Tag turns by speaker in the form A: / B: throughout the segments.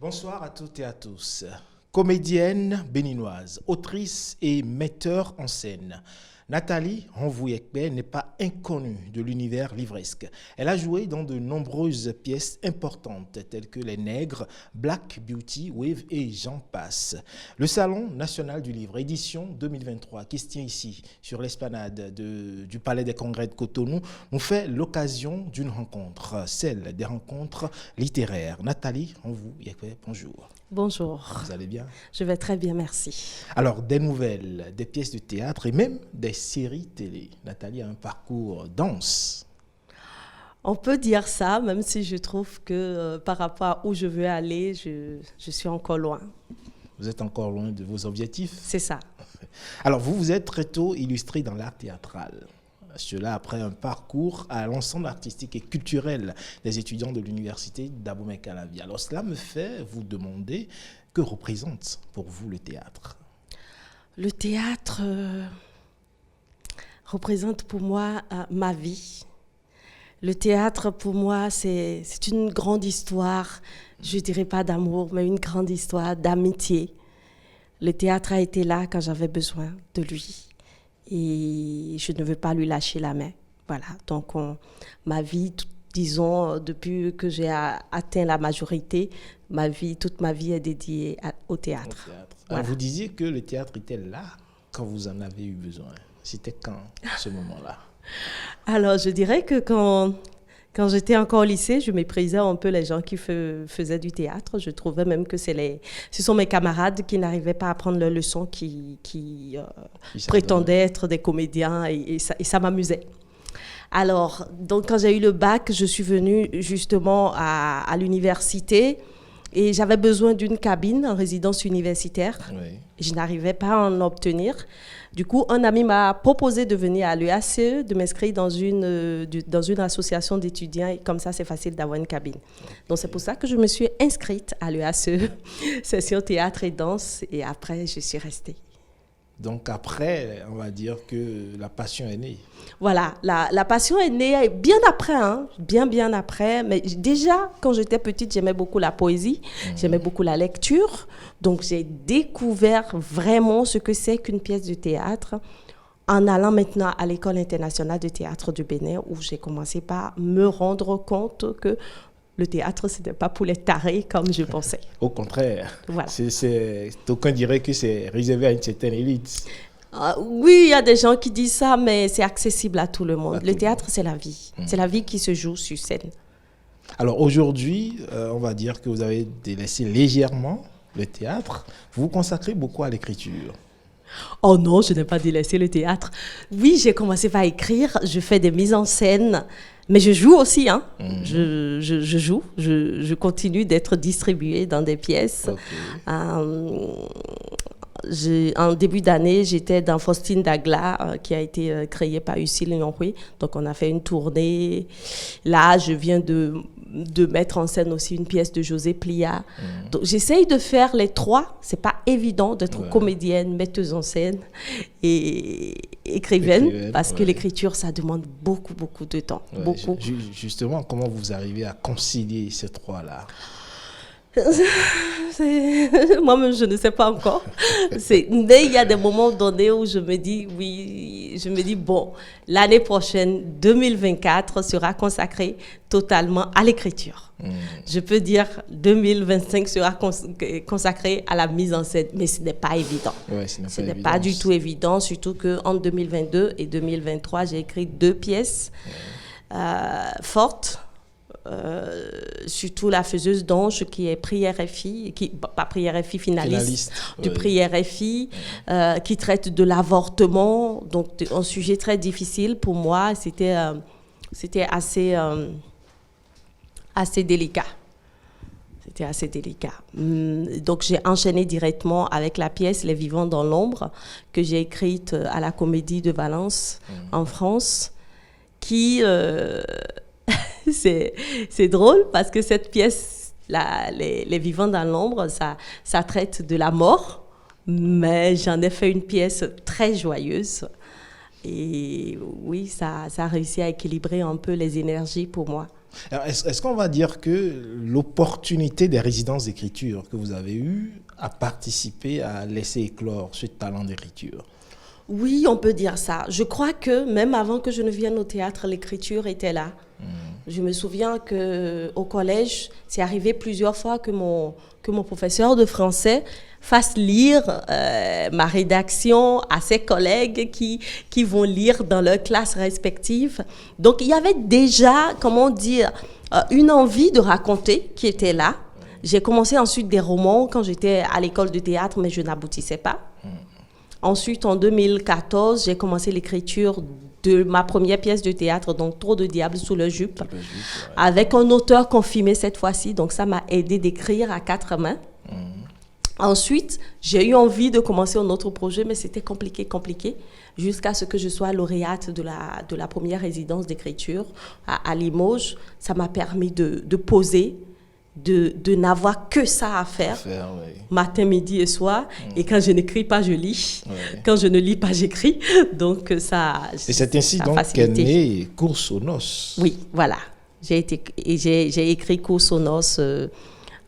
A: Bonsoir à toutes et à tous. Comédienne béninoise, autrice et metteur en scène, Nathalie Renvouyekbe n'est pas inconnue de l'univers livresque. Elle a joué dans de nombreuses pièces importantes telles que Les Nègres, Black Beauty, Wave et j'en passe. Le Salon national du livre, édition 2023, qui se tient ici sur l'esplanade du Palais des Congrès de Cotonou, nous fait l'occasion d'une rencontre, celle des rencontres littéraires. Nathalie Renvouyekbe, bonjour.
B: Bonjour.
A: Vous allez bien?
B: Je vais très bien, merci.
A: Alors, des nouvelles, des pièces de théâtre et même des séries télé. Nathalie a un parcours dense.
B: On peut dire ça, même si je trouve que par rapport à où je veux aller, je suis encore loin.
A: Vous êtes encore loin de vos objectifs?
B: C'est ça.
A: Alors, vous vous êtes très tôt illustré dans l'art théâtral. Cela après un parcours à l'ensemble artistique et culturel des étudiants de l'université d'Abomey-Calavi. Alors, cela me fait vous demander que représente pour vous le théâtre?
B: Le théâtre représente pour moi ma vie. Le théâtre, pour moi, c'est une grande histoire, je ne dirais pas d'amour, mais une grande histoire d'amitié. Le théâtre a été là quand j'avais besoin de lui. Et je ne veux pas lui lâcher la main. Voilà, donc ma vie, disons, depuis que j'ai atteint la majorité, toute ma vie est dédiée au théâtre.
A: Voilà.
B: Alors,
A: vous disiez que le théâtre était là quand vous en avez eu besoin. C'était quand, ce moment-là?
B: Alors, je dirais que quand j'étais encore au lycée, je méprisais un peu les gens qui faisaient du théâtre. Je trouvais même que ce sont mes camarades qui n'arrivaient pas à prendre leurs leçons, qui prétendaient être des comédiens et ça m'amusait. Alors, donc, quand j'ai eu le bac, je suis venue justement à l'université et j'avais besoin d'une cabine en résidence universitaire.
A: Oui.
B: Je n'arrivais pas à en obtenir. Du coup, un ami m'a proposé de venir à l'EACE, de m'inscrire dans une association d'étudiants. Et comme ça, c'est facile d'avoir une cabine. Donc, c'est pour ça que je me suis inscrite à l'EACE, session théâtre et danse. Et après, je suis restée.
A: Donc après, on va dire que la passion est née.
B: Voilà, la passion est née bien après, hein, bien après. Mais déjà, quand j'étais petite, j'aimais beaucoup la poésie, j'aimais beaucoup la lecture. Donc, j'ai découvert vraiment ce que c'est qu'une pièce de théâtre en allant maintenant à l'École internationale de théâtre du Bénin, où j'ai commencé par me rendre compte que le théâtre, ce n'était pas pour les tarés comme je pensais.
A: Au contraire,
B: voilà.
A: D'aucuns diraient que c'est réservé à une certaine élite.
B: Oui, il y a des gens qui disent ça, mais c'est accessible à tout le monde. Le théâtre, c'est la vie. C'est la vie qui se joue sur scène.
A: Alors aujourd'hui, on va dire que vous avez délaissé légèrement le théâtre. Vous vous consacrez beaucoup à l'écriture.
B: Oh non, je n'ai pas délaissé le théâtre. Oui, j'ai commencé par écrire, je fais des mises en scène, mais je joue aussi. Hein. Je joue, je continue d'être distribuée dans des pièces.
A: Okay.
B: En début d'année, j'étais dans Faustine Dagla, qui a été créée par Ucille Nyonhui. Donc, on a fait une tournée. Là, je viens de mettre en scène aussi une pièce de José Plia. Donc, j'essaye de faire les trois. C'est pas évident d'être comédienne, metteuse en scène et écrivaine, parce que l'écriture, ça demande beaucoup de temps. Beaucoup.
A: Justement, comment vous arrivez à concilier ces trois-là?
B: Moi-même, je ne sais pas encore. Mais il y a des moments donnés où je me dis, bon, l'année prochaine, 2024, sera consacrée totalement à l'écriture. Je peux dire 2025 sera consacrée à la mise en scène, mais ce n'est pas évident.
A: Ouais,
B: ce n'est pas du tout évident, surtout qu'en 2022 et 2023, j'ai écrit 2 pièces fortes. Surtout la faiseuse d'ange qui est prix RFI, pas prix RFI finaliste du prix RFI, qui traite de l'avortement, donc un sujet très difficile pour moi. C'était assez délicat. C'était assez délicat. Donc j'ai enchaîné directement avec la pièce Les Vivants dans l'ombre que j'ai écrite à la Comédie de Valence en France, qui c'est drôle parce que cette pièce, les Vivants dans l'ombre, ça traite de la mort, mais j'en ai fait une pièce très joyeuse. Et oui, ça a réussi à équilibrer un peu les énergies pour moi.
A: Alors, est-ce qu'on va dire que l'opportunité des résidences d'écriture que vous avez eues a participé à laisser éclore ce talent d'écriture?
B: Oui, on peut dire ça. Je crois que même avant que je ne vienne au théâtre, l'écriture était là. Je me souviens qu'au collège, c'est arrivé plusieurs fois que mon professeur de français fasse lire ma rédaction à ses collègues qui vont lire dans leurs classes respectives. Donc, il y avait déjà, comment dire, une envie de raconter qui était là. J'ai commencé ensuite des romans quand j'étais à l'école de théâtre, mais je n'aboutissais pas. Ensuite, en 2014, j'ai commencé l'écriture de ma première pièce de théâtre, donc Trop de diable sous le jupe, avec un auteur confirmé cette fois-ci. Donc, ça m'a aidé d'écrire à 4 mains. Ensuite, j'ai eu envie de commencer un autre projet, mais c'était compliqué, jusqu'à ce que je sois lauréate de la première résidence d'écriture à Limoges. Ça m'a permis de poser, de n'avoir que ça à faire,
A: Oui.
B: matin, midi et soir. Et quand je n'écris pas, je lis.
A: Oui.
B: Quand je ne lis pas, j'écris. Donc ça.
A: Et c'est ainsi donc qu'est née Course aux noces.
B: Oui, voilà. J'ai écrit Course aux noces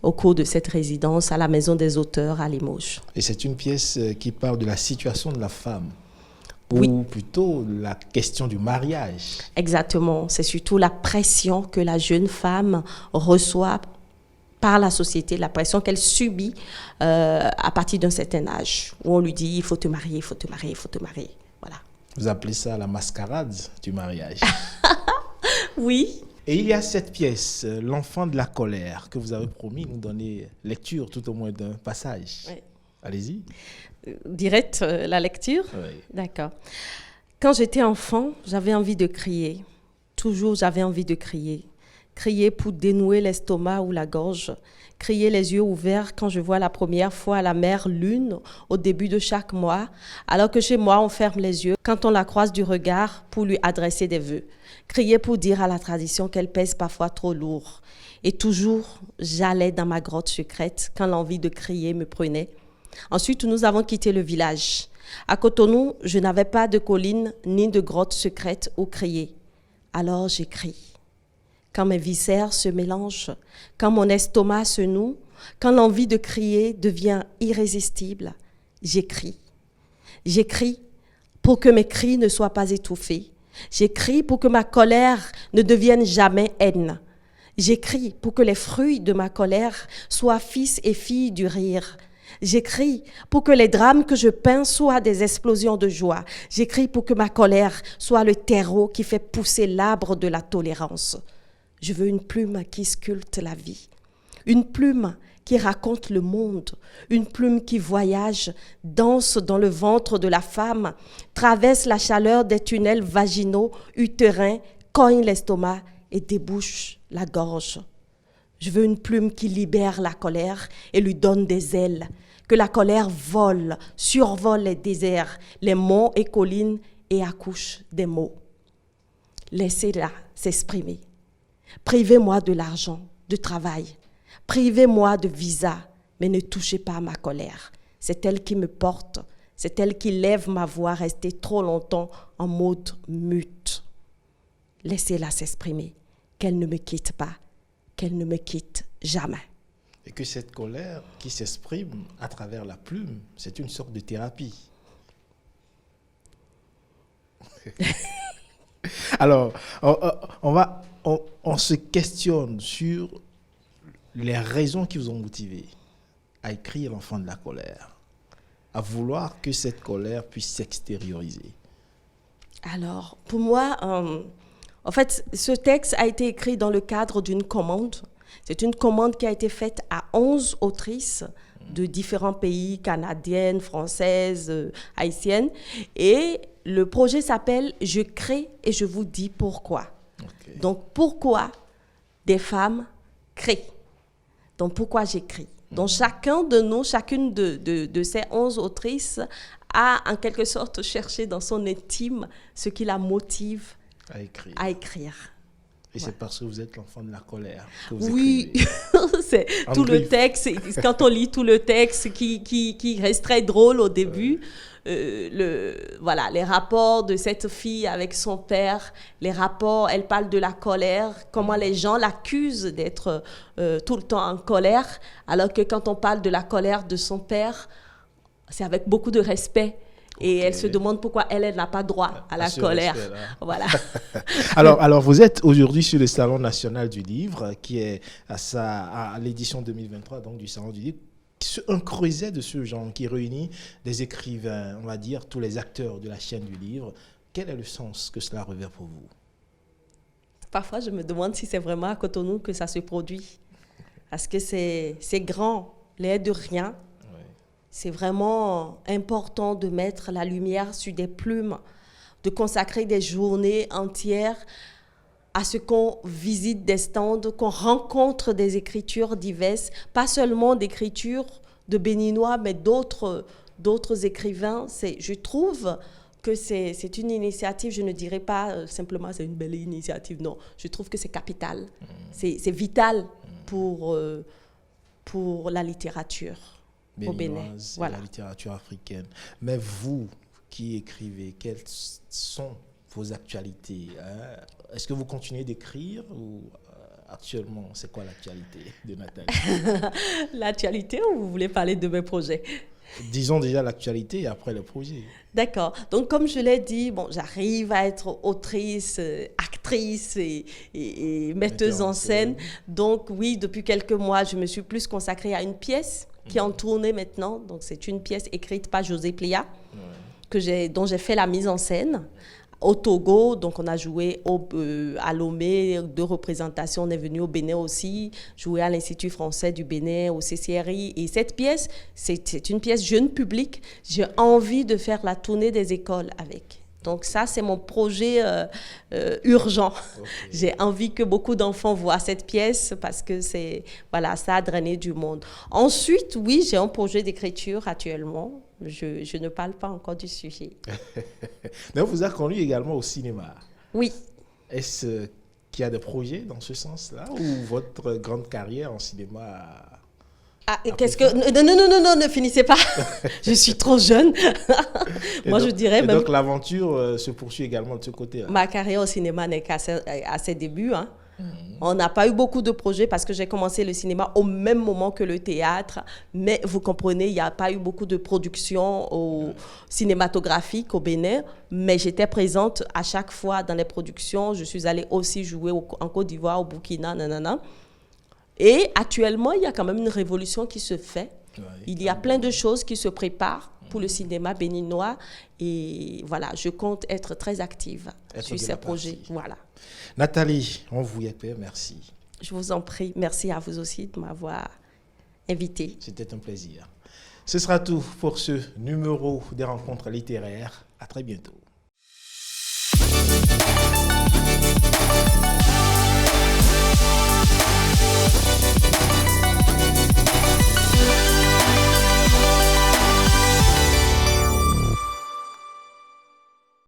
B: au cours de cette résidence à la Maison des auteurs à Limoges.
A: Et c'est une pièce qui parle de la situation de la femme.
B: Oui.
A: Ou plutôt la question du mariage.
B: Exactement. C'est surtout la pression que la jeune femme reçoit par la société, la pression qu'elle subit à partir d'un certain âge, où on lui dit « il faut te marier, il faut te marier, il faut te marier ». Voilà.
A: Vous appelez ça la mascarade du mariage.
B: Oui.
A: Et il y a cette pièce, L'enfant de la colère, que vous avez promis nous donner lecture tout au moins d'un passage.
B: Oui.
A: Allez-y.
B: Direct la lecture?
A: Oui.
B: D'accord. Quand j'étais enfant, j'avais envie de crier. Toujours, j'avais envie de crier. Crier pour dénouer l'estomac ou la gorge. Crier les yeux ouverts quand je vois la première fois la mère lune au début de chaque mois, alors que chez moi, on ferme les yeux quand on la croise du regard pour lui adresser des vœux. Crier pour dire à la tradition qu'elle pèse parfois trop lourd. Et toujours, j'allais dans ma grotte secrète quand l'envie de crier me prenait. Ensuite, nous avons quitté le village. À Cotonou, je n'avais pas de colline ni de grotte secrète où crier. Alors j'écris. Quand mes viscères se mélangent, quand mon estomac se noue, quand l'envie de crier devient irrésistible, j'écris. J'écris pour que mes cris ne soient pas étouffés. J'écris pour que ma colère ne devienne jamais haine. J'écris pour que les fruits de ma colère soient fils et filles du rire. J'écris pour que les drames que je peins soient des explosions de joie. J'écris pour que ma colère soit le terreau qui fait pousser l'arbre de la tolérance. Je veux une plume qui sculpte la vie, une plume qui raconte le monde, une plume qui voyage, danse dans le ventre de la femme, traverse la chaleur des tunnels vaginaux, utérins, cogne l'estomac et débouche la gorge. Je veux une plume qui libère la colère et lui donne des ailes, que la colère vole, survole les déserts, les monts et collines et accouche des mots. Laissez-la s'exprimer. Privez-moi de l'argent, de travail. Privez-moi de visa, mais ne touchez pas à ma colère. C'est elle qui me porte. C'est elle qui lève ma voix restée trop longtemps en mode mute. Laissez-la s'exprimer. Qu'elle ne me quitte pas. Qu'elle ne me quitte jamais.
A: Et que cette colère qui s'exprime à travers la plume, c'est une sorte de thérapie. Alors, on se questionne sur les raisons qui vous ont motivé à écrire L'enfant de la colère, à vouloir que cette colère puisse s'extérioriser.
B: Alors, pour moi, en fait, ce texte a été écrit dans le cadre d'une commande. C'est une commande qui a été faite à 11 autrices de différents pays, canadiennes, françaises, haïtiennes. Et le projet s'appelle « Je crée et je vous dis pourquoi ». Okay. Donc, pourquoi des femmes créent? Donc, pourquoi j'écris? Donc, chacune de ces 11 autrices a en quelque sorte cherché dans son intime ce qui la motive à écrire.
A: Et c'est parce que vous êtes l'enfant de la colère que vous
B: Oui,
A: écrivez.
B: c'est tout le texte. Quand on lit tout le texte qui reste très drôle au début, voilà, les rapports de cette fille avec son père, les rapports, elle parle de la colère, comment les gens l'accusent d'être tout le temps en colère, alors que quand on parle de la colère de son père, c'est avec beaucoup de respect. Et elle se demande pourquoi elle n'a pas droit à la colère. Voilà.
A: Alors, vous êtes aujourd'hui sur le Salon national du livre, qui est à l'édition 2023 donc, du Salon du livre. Un creuset de ce genre qui réunit des écrivains, on va dire, tous les acteurs de la chaîne du livre. Quel est le sens que cela revêt pour vous?
B: Parfois, je me demande si c'est vraiment à Cotonou que ça se produit. Parce que c'est grand, l'air de rien. C'est vraiment important de mettre la lumière sur des plumes, de consacrer des journées entières à ce qu'on visite des stands, qu'on rencontre des écritures diverses, pas seulement d'écritures de béninois, mais d'autres écrivains. Je trouve que c'est une initiative, je ne dirais pas simplement c'est une belle initiative, non. Je trouve que c'est capital, c'est vital pour la littérature.
A: Béninoise, voilà. La littérature africaine. Mais vous qui écrivez, quelles sont vos actualités? Est-ce que vous continuez d'écrire ou actuellement, c'est quoi l'actualité de Nathalie?
B: L'actualité ou vous voulez parler de mes projets?
A: Disons déjà l'actualité et après le projet.
B: D'accord. Donc, comme je l'ai dit, bon, j'arrive à être autrice, actrice et metteuse en scène. Donc, oui, depuis quelques mois, je me suis plus consacrée à une pièce qui est en tournée maintenant. Donc, c'est une pièce écrite par José Plia, dont j'ai fait la mise en scène au Togo. Donc, on a joué à Lomé, 2 représentations. On est venu au Bénin aussi, joué à l'Institut français du Bénin, au CCRI. Et cette pièce, c'est une pièce jeune public. J'ai envie de faire la tournée des écoles avec. Donc ça, c'est mon projet urgent. Okay. J'ai envie que beaucoup d'enfants voient cette pièce parce que voilà, ça a drainé du monde. Ensuite, oui, j'ai un projet d'écriture actuellement. Je ne parle pas encore du sujet.
A: Mais on vous a connu également au cinéma.
B: Oui.
A: Est-ce qu'il y a des projets dans ce sens-là ou votre grande carrière en cinéma
B: Non, ne finissez pas. Je suis trop jeune. Moi, je dirais même...
A: Donc, l'aventure se poursuit également de ce côté-là.
B: Ma carrière au cinéma n'est qu'à ses débuts. Hein. On n'a pas eu beaucoup de projets parce que j'ai commencé le cinéma au même moment que le théâtre. Mais vous comprenez, il n'y a pas eu beaucoup de productions cinématographiques au Bénin. Mais j'étais présente à chaque fois dans les productions. Je suis allée aussi jouer en Côte d'Ivoire, au Burkina, nanana. Et actuellement, il y a quand même une révolution qui se fait. Ouais, il y a plein de choses qui se préparent pour le cinéma béninois. Et voilà, je compte être très active sur ces projets. Voilà.
A: Nathalie, on vous y est, merci.
B: Je vous en prie. Merci à vous aussi de m'avoir invitée.
A: C'était un plaisir. Ce sera tout pour ce numéro des rencontres littéraires. À très bientôt.